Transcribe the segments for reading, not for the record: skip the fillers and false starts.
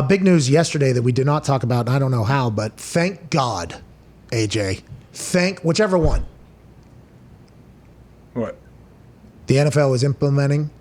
Big news yesterday that we did not talk about, and I don't know how, but thank God, AJ. Thank whichever one. What? The NFL is implementing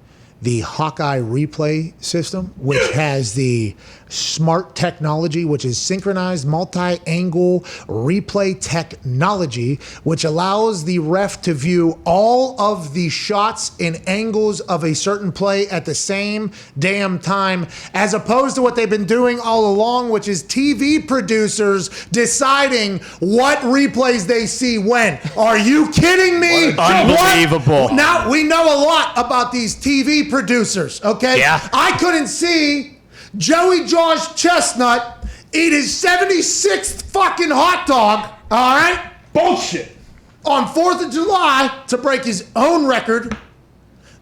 the Hawkeye replay system, which has the smart technology, which is synchronized multi-angle replay technology, which allows the ref to view all of the shots and angles of a certain play at the same damn time, as opposed to what they've been doing all along, which is TV producers deciding what replays they see when. Are you kidding me? Unbelievable. Now, we know a lot about these TV producers, okay? Yeah. I couldn't see Joey Josh Chestnut eat his 76th fucking hot dog, all right? Bullshit. On 4th of July to break his own record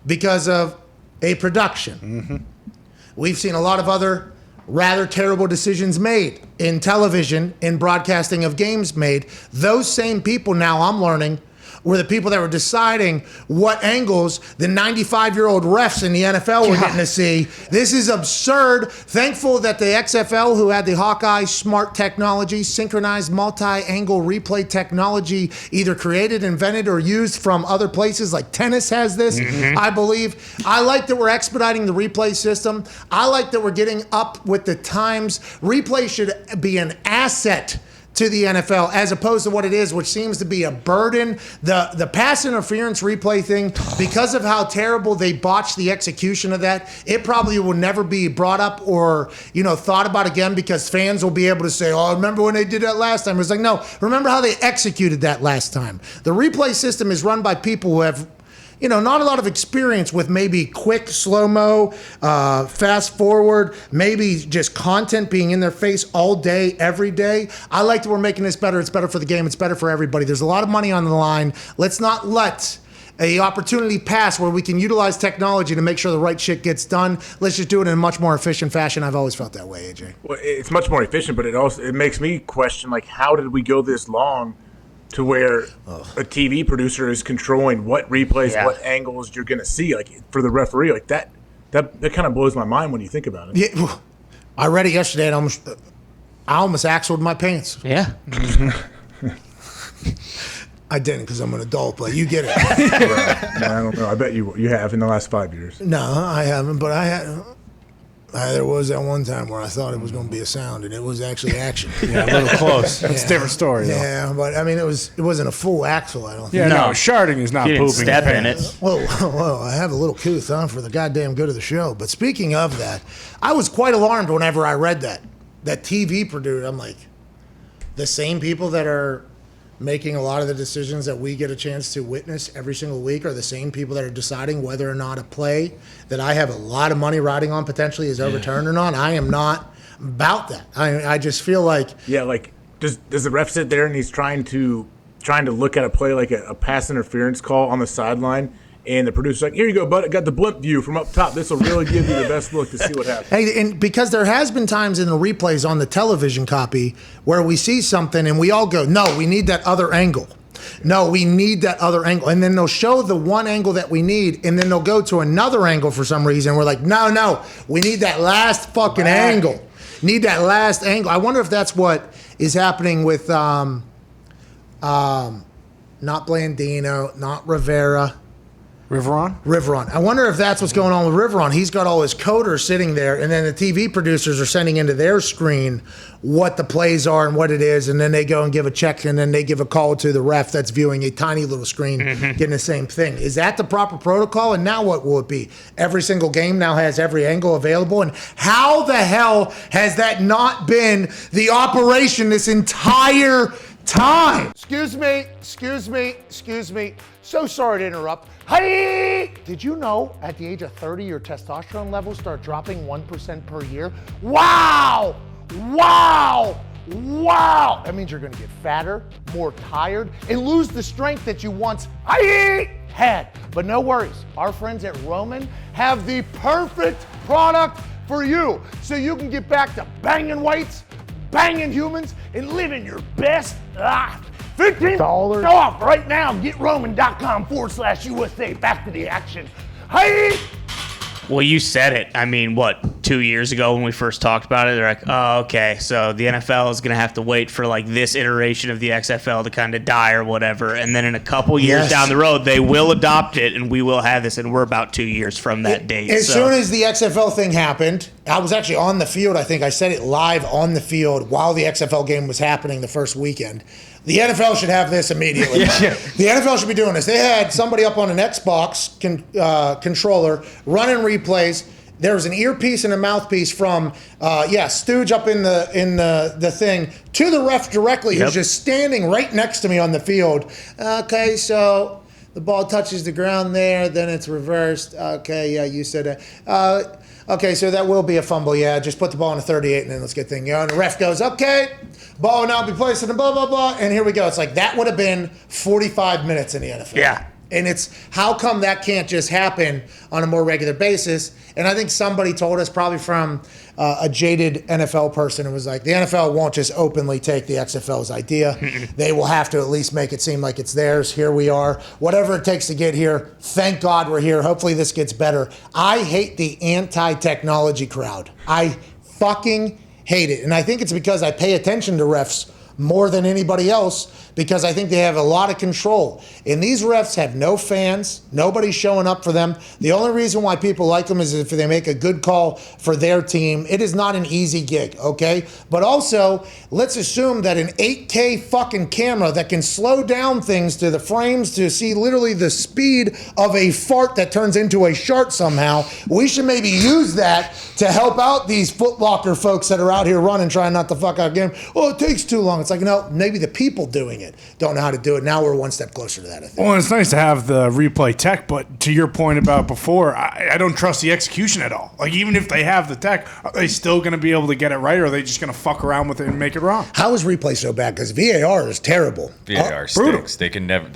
because of a production. Mm-hmm. We've seen a lot of other rather terrible decisions made in television, in broadcasting of games made. Those same people now, I'm learning, were the people that were deciding what angles the 95-year-old refs in the NFL were getting to see. This is absurd. Thankful that the XFL, who had the Hawkeye smart technology, synchronized multi-angle replay technology, either created, invented, or used from other places, like tennis has this, I believe. I like that we're expediting the replay system. I like that we're getting up with the times. Replay should be an asset to the NFL, as opposed to what it is, which seems to be a burden. The pass interference replay thing, because of how terrible they botched the execution of that, it probably will never be brought up or, thought about again, because fans will be able to say, oh, remember when they did that last time? It's like, no, remember how they executed that last time. The replay system is run by people who have not a lot of experience with maybe quick, slow-mo, fast forward, maybe just content being in their face all day, every day. I like that we're making this better. It's better for the game. It's better for everybody. There's a lot of money on the line. Let's not let an opportunity pass where we can utilize technology to make sure the right shit gets done. Let's just do it in a much more efficient fashion. I've always felt that way, AJ. Well, it's much more efficient, but it makes me question, how did we go this long to where a TV producer is controlling what replays, what angles you're going to see, for the referee, that kind of blows my mind when you think about it. Yeah, I read it yesterday and I almost axled my pants. Yeah. I didn't, because I'm an adult, but you get it. Right. No, I don't know. I bet you have in the last 5 years. No, I haven't, but there was that one time where I thought it was going to be a sound, and it was actually action. Yeah, a little close. That's a different story, though. Yeah, but it wasn't a full axle, I don't think. Yeah, no, sharding is not You didn't pooping. step in it. Whoa, I have a little couth on for the goddamn good of the show. But speaking of that, I was quite alarmed whenever I read that TV producer. I'm like, the same people that are making a lot of the decisions that we get a chance to witness every single week are the same people that are deciding whether or not a play that I have a lot of money riding on potentially is overturned or not. I am not about that. I just feel like... Yeah, does the ref sit there and he's trying to look at a play like a pass interference call on the sideline, and the producer's like, here you go, bud, I got the blimp view from up top. This will really give you the best look to see what happens. Hey, and because there has been times in the replays on the television copy where we see something and we all go, no, we need that other angle. No, we need that other angle. And then they'll show the one angle that we need, and then they'll go to another angle for some reason. We're like, no, we need that last fucking angle. Need that last angle. I wonder if that's what is happening with not Blandino, not Rivera. Riveron. I wonder if that's what's going on with Riveron. He's got all his coders sitting there, and then the TV producers are sending into their screen what the plays are and what it is, and then they go and give a check, and then they give a call to the ref that's viewing a tiny little screen, getting the same thing. Is that the proper protocol? And now what will it be? Every single game now has every angle available, and how the hell has that not been the operation this entire time? Excuse me. So sorry to interrupt. Hey! Did you know at the age of 30, your testosterone levels start dropping 1% per year? Wow! That means you're gonna get fatter, more tired, and lose the strength that you once had. But no worries, our friends at Roman have the perfect product for you, so you can get back to banging weights, banging humans, and living your best life. $15 off right now. Get Roman.com/USA. Back to the action. Hey! Well, you said it. I mean, what, 2 years ago when we first talked about it. They're like, oh, okay, so the NFL is going to have to wait for like this iteration of the XFL to kind of die or whatever. And then in a couple years down the road, they will adopt it and we will have this. And we're about 2 years from that date. As soon as the XFL thing happened, I was actually on the field. I think I said it live on the field while the XFL game was happening the first weekend. The NFL should have this immediately. The NFL should be doing this. They had somebody up on an Xbox controller running replays. There was an earpiece and a mouthpiece from Stooge up in the thing to the ref directly, who's just standing right next to me on the field. Okay, so the ball touches the ground there, then it's reversed. Okay, yeah, you said that. Okay, so that will be a fumble. Yeah, just put the ball in a 38 and then let's get things going. And the ref goes, okay, ball will now be placed in the blah, blah, blah. And here we go. It's like that would have been 45 minutes in the NFL. Yeah. And it's how come that can't just happen on a more regular basis? And I think somebody told us, probably from a jaded NFL person, it was like the NFL won't just openly take the XFL's idea. They will have to at least make it seem like it's theirs. Here we are. Whatever it takes to get here. Thank God we're here. Hopefully this gets better. I hate the anti-technology crowd. I fucking hate it. And I think it's because I pay attention to refs more than anybody else, because I think they have a lot of control. And these refs have no fans. Nobody's showing up for them. The only reason why people like them is if they make a good call for their team. It is not an easy gig, okay? But also, let's assume that an 8K fucking camera that can slow down things to the frames to see literally the speed of a fart that turns into a shark somehow, we should maybe use that to help out these Foot Locker folks that are out here running, trying not to fuck out a game. Oh, it takes too long. It's like, no, maybe the people doing it don't know how to do it. Now we're one step closer to that, I think. Well, it's nice to have the replay tech, but to your point about before, I don't trust the execution at all. Like, even if they have the tech, are they still going to be able to get it right, or are they just going to fuck around with it and make it wrong? How is replay so bad? Because VAR is terrible. VAR stinks. They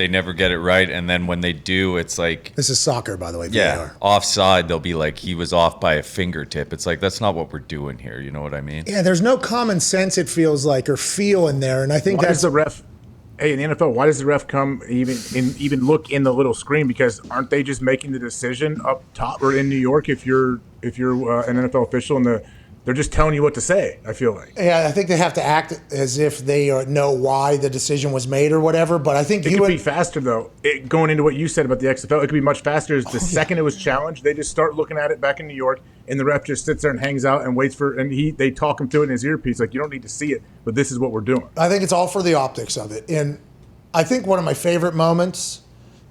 never get it right, and then when they do, it's like... This is soccer, by the way, VAR. Yeah, offside, they'll be like, he was off by a fingertip. It's like, that's not what we're doing here, you know what I mean? Yeah, there's no common sense, it feels like, or feel in there, and I think that's... the ref? Hey, in the NFL, why does the ref come even look in the little screen? Because aren't they just making the decision up top or in New York if you're an NFL official and they're just telling you what to say, I feel like. Yeah, I think they have to act as if they know why the decision was made or whatever, but I think it could be faster, though. Going into what you said about the XFL, it could be much faster. The second it was challenged, they just start looking at it back in New York, and the ref just sits there and hangs out and waits they talk him through it in his earpiece. Like, you don't need to see it, but this is what we're doing. I think it's all for the optics of it. And I think one of my favorite moments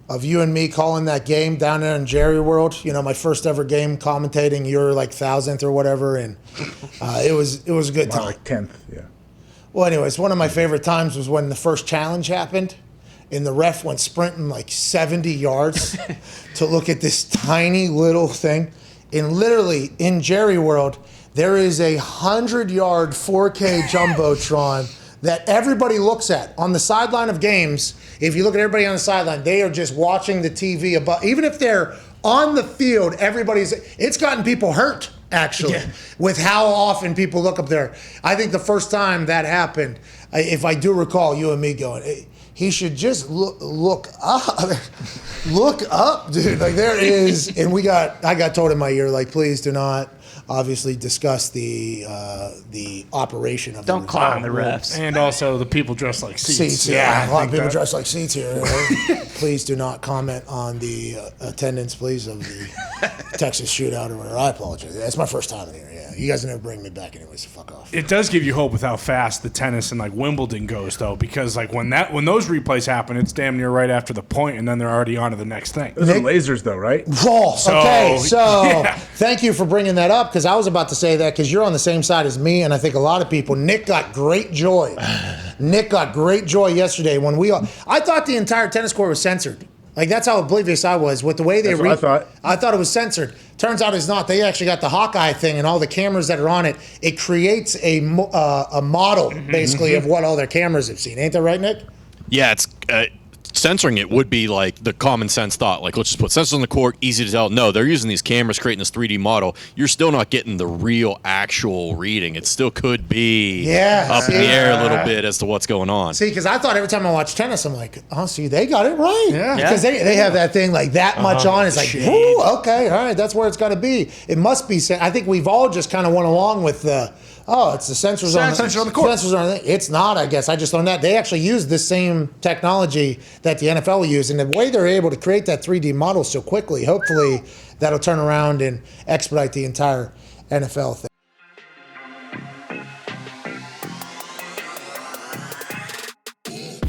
of you and me calling that game down there in Jerry World, my first ever game commentating, your like 1,000th or whatever, and it was a good time. Like 10th, yeah. Well, anyways, one of my favorite times was when the first challenge happened, and the ref went sprinting like 70 yards to look at this tiny little thing. And literally in Jerry World, there is a 100-yard 4K jumbotron that everybody looks at on the sideline of games. If you look at everybody on the sideline, they are just watching the TV above. Even if they're on the field, it's gotten people hurt, actually, with how often people look up there. I think the first time that happened, if I do recall you and me going, he should just look up. Look up, dude. Like, there is, and I got told in my ear, like, please do not obviously discuss the operation of Don't clown the refs. And also the people dressed like seats. Yeah, a lot of people dressed like seats here. Please do not comment on the attendance, please, of the Texas shootout or whatever. I apologize. That's my first time in here. Yeah, you guys never bring me back anyway, so fuck off. It does give you hope with how fast the tennis and like Wimbledon goes, though, because like when those replays happen, it's damn near right after the point, and then they're already on to the next thing. Those are lasers, though, right? Oh, okay. So thank you for bringing that up, because I was about to say that because you're on the same side as me, and I think a lot of people. Nick got great joy. Nick got great joy yesterday when I thought the entire tennis court was censored. Like, that's how oblivious I was with the way they I thought. I thought it was censored. Turns out it's not. They actually got the Hawkeye thing and all the cameras that are on it. It creates a model, basically, of what all their cameras have seen. Ain't that right, Nick? Yeah, it's censoring it would be like the common sense thought. Like, let's just put sensors on the court, easy to tell. No, they're using these cameras, creating this 3D model. You're still not getting the real, actual reading. It still could be up in the air a little bit as to what's going on. See, because I thought every time I watch tennis, I'm like, oh, see, they got it right. Yeah. Because they have that thing like that much on. It's like, ooh, okay, all right, that's where it's got to be. It must be. I think we've all just kind of went along with the, it's the sensors on the court. Sensors on it's not, I guess. I just learned that. They actually use the same technology that the NFL use. And the way they're able to create that 3D model so quickly, hopefully that'll turn around and expedite the entire NFL thing.